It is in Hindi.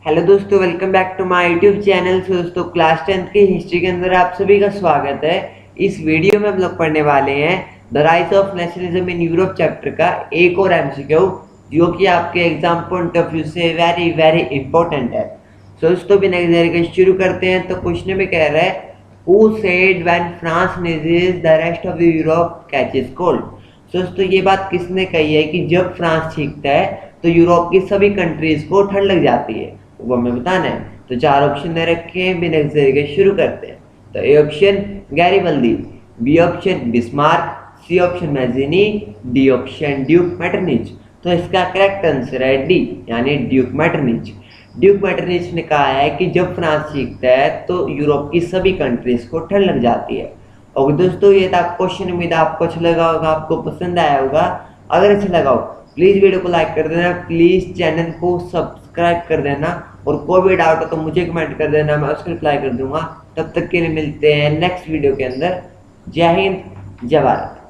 हेलो दोस्तों, welcome back to my YouTube channel. दोस्तों क्लास 10th की हिस्ट्री के अंदर आप सभी का स्वागत है। इस वीडियो में हम लोग पढ़ने वाले हैं the rise of nationalism in Europe chapter का एक और एमसीक्यू, जो कि आपके एग्जाम पॉइंट ऑफ व्यू से वेरी वेरी इंपॉर्टेंट है। दोस्तों बिना देरी के शुरू करते हैं। तो क्वेश्चन में कह रहा है, who said when France sneezes the rest of the Europe catches cold. दोस्तों ये बात किसने कही है कि जब फ्रांस छींकता है तो यूरोप की सभी कंट्रीज को ठंड लग जाती है? वो हमें बताना है। तो चार ऑप्शन दे रखे हैं, बिना देरी के शुरू करते हैं। तो A option Garibaldi, B option Bismarck, C option Mazzini, D option Duke Metternich. तो इसका करेक्ट आंसर है डी, यानी ड्यूक मेटरनिच। ड्यूक मेटरनिच ने कहा है कि जब फ्रांस जीतता है तो यूरोप की सभी कंट्रीज को ठंड लग जाती है। और दोस्तों ये था क्वेश्चन, उम्मीद आपको अच्छा लगा होगा, आपको पसंद आया होगा। अगर अच्छा लगा हो प्लीज़ वीडियो को लाइक कर देना, प्लीज़ चैनल को सब्सक्राइब कर देना, और कोई भी डाउट हो तो मुझे कमेंट कर देना, मैं उसको रिप्लाई कर दूंगा। तब तक के लिए मिलते हैं नेक्स्ट वीडियो के अंदर। जय हिंद, जय भारत।